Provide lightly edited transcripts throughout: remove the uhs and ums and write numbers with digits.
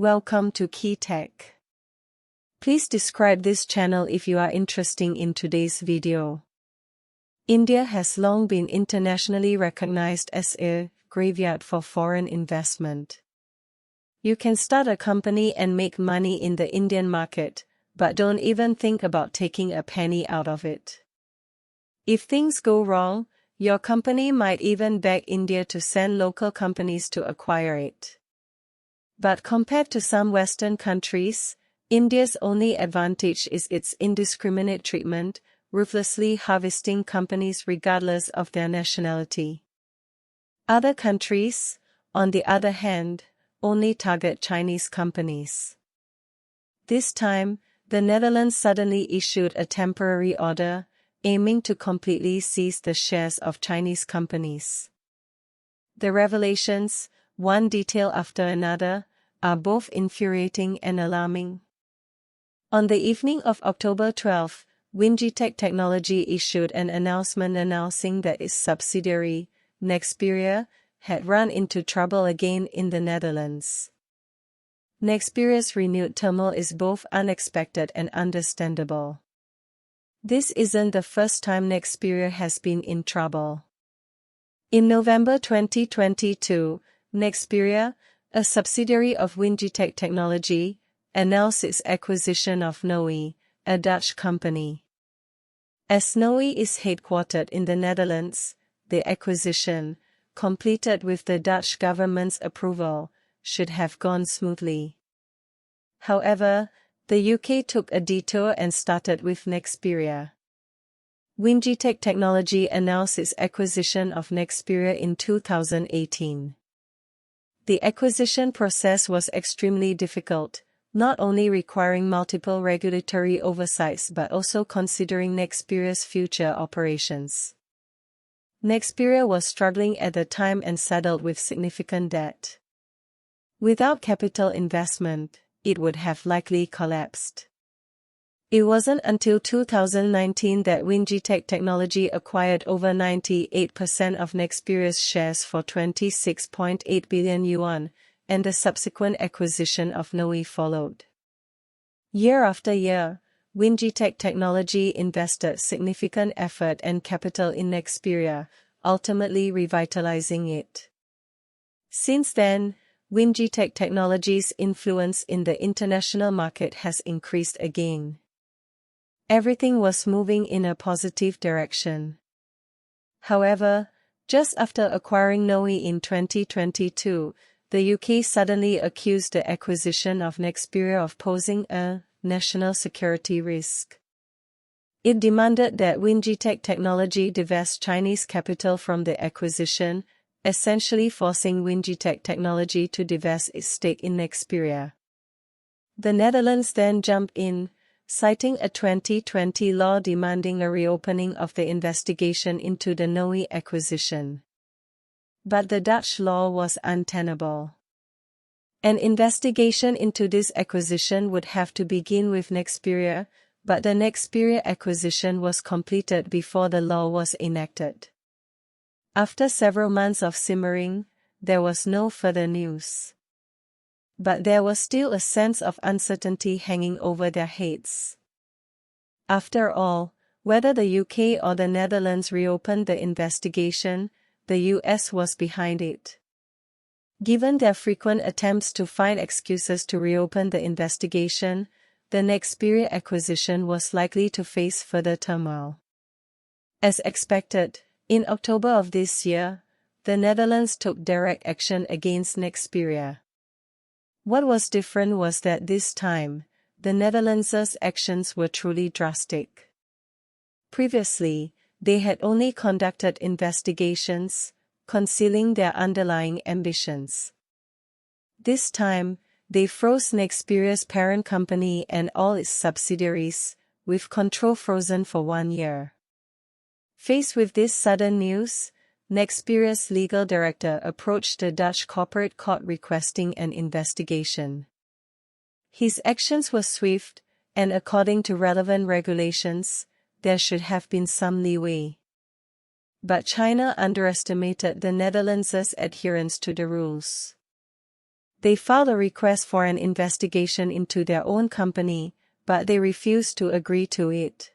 Welcome to Key Tech. Please describe this channel if you are interested in today's video. India has long been internationally recognized as a graveyard for foreign investment. You can start a company and make money in the Indian market, but don't even think about taking a penny out of it. If things go wrong, your company might even beg India to send local companies to acquire it. But compared to some Western countries, India's only advantage is its indiscriminate treatment, ruthlessly harvesting companies regardless of their nationality. Other countries, on the other hand, only target Chinese companies. This time, the Netherlands suddenly issued a temporary order, aiming to completely seize the shares of Chinese companies. The revelations, one detail after another, are both infuriating and alarming. On the evening of October 12, Wingitech Technology issued an announcement announcing that its subsidiary, Nexperia, had run into trouble again in the Netherlands. Nexperia's renewed turmoil is both unexpected and understandable. This isn't the first time Nexperia has been in trouble. In November 2022, Nexperia, a subsidiary of Wingitech Technology, announced its acquisition of huawei, a Dutch company. As huawei is headquartered in the Netherlands, the acquisition, completed with the Dutch government's approval, should have gone smoothly. However, the UK took a detour and started with Nexperia. Wingitech Technology announced its acquisition of Nexperia in 2018. The acquisition process was extremely difficult, not only requiring multiple regulatory oversights but also considering Nexperia's future operations. Nexperia was struggling at the time and saddled with significant debt. Without capital investment, it would have likely collapsed. It wasn't until 2019 that Wingitech Technology acquired over 98% of Nexperia's shares for 26.8 billion yuan, and the subsequent acquisition of huawei followed. Year after year, Wingitech Technology invested significant effort and capital in Nexperia, ultimately revitalizing it. Since then, Wingitech Technology's influence in the international market has increased again. Everything was moving in a positive direction. However, just after acquiring huawei in 2022, the UK suddenly accused the acquisition of Nexperia of posing a national security risk. It demanded that Wingitech Technology divest Chinese capital from the acquisition, essentially forcing Wingitech Technology to divest its stake in Nexperia. The Netherlands then jumped in, citing a 2020 law demanding a reopening of the investigation into the huawei acquisition. But the Dutch law was untenable. An investigation into this acquisition would have to begin with Nexperia, but the Nexperia acquisition was completed before the law was enacted. After several months of simmering, there was no further news. But there was still a sense of uncertainty hanging over their heads. After all, whether the UK or the Netherlands reopened the investigation, the US was behind it. Given their frequent attempts to find excuses to reopen the investigation, the Nexperia acquisition was likely to face further turmoil. As expected, in October of this year, the Netherlands took direct action against Nexperia. What was different was that this time, the Netherlands' actions were truly drastic. Previously, they had only conducted investigations, concealing their underlying ambitions. This time, they froze Nexperia's parent company and all its subsidiaries, with control frozen for 1 year. Faced with this sudden news, Nexperia's legal director approached the Dutch corporate court requesting an investigation. His actions were swift, and according to relevant regulations, there should have been some leeway. But China underestimated the Netherlands' adherence to the rules. They filed a request for an investigation into their own company, but they refused to agree to it.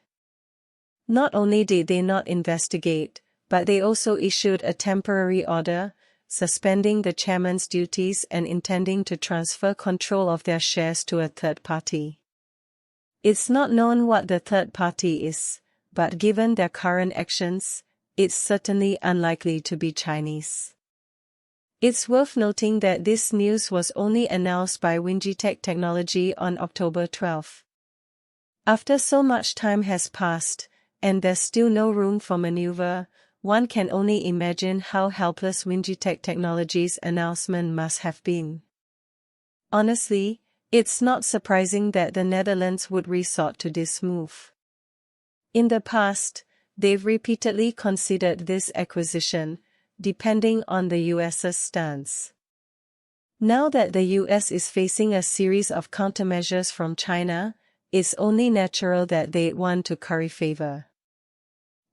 Not only did they not investigate, but they also issued a temporary order, suspending the chairman's duties and intending to transfer control of their shares to a third party. It's not known what the third party is, but given their current actions, it's certainly unlikely to be Chinese. It's worth noting that this news was only announced by Wingitech Technology on October 12. After so much time has passed, and there's still no room for maneuver, one can only imagine how helpless Wingitech Technology's announcement must have been. Honestly, it's not surprising that the Netherlands would resort to this move. In the past, they've repeatedly considered this acquisition, depending on the US's stance. Now that the US is facing a series of countermeasures from China, it's only natural that they'd want to curry favor.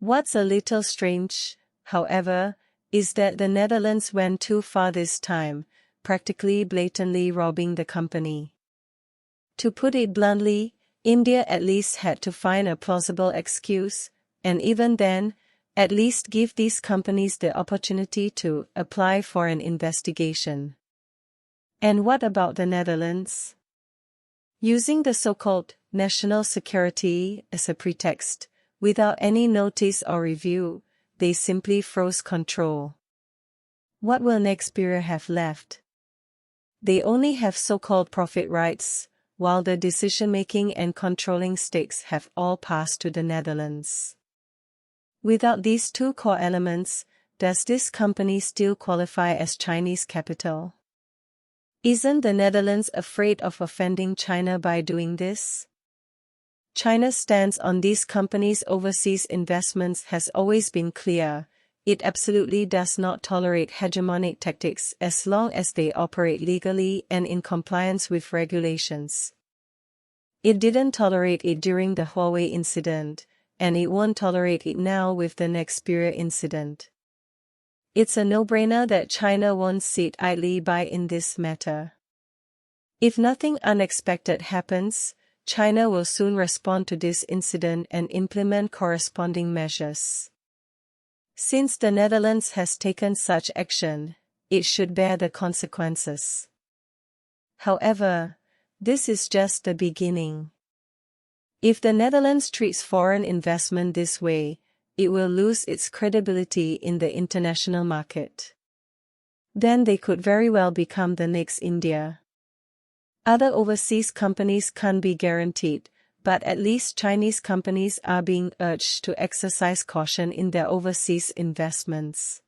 What's a little strange, however, is that the Netherlands went too far this time, practically blatantly robbing the company. To put it bluntly, India at least had to find a plausible excuse, and even then, at least give these companies the opportunity to apply for an investigation. And what about the Netherlands? Using the so-called national security as a pretext, without any notice or review, they simply froze control. What will Nexperia have left? They only have so-called profit rights, while the decision-making and controlling stakes have all passed to the Netherlands. Without these two core elements, does this company still qualify as Chinese capital? Isn't the Netherlands afraid of offending China by doing this? China's stance on these companies' overseas investments has always been clear. It absolutely does not tolerate hegemonic tactics as long as they operate legally and in compliance with regulations. It didn't tolerate it during the Huawei incident, and it won't tolerate it now with the Nexperia incident. It's a no-brainer that China won't sit idly by in this matter. If nothing unexpected happens, China will soon respond to this incident and implement corresponding measures. Since the Netherlands has taken such action, it should bear the consequences. However, this is just the beginning. If the Netherlands treats foreign investment this way, it will lose its credibility in the international market. Then they could very well become the next India. Other overseas companies can't be guaranteed, but at least Chinese companies are being urged to exercise caution in their overseas investments.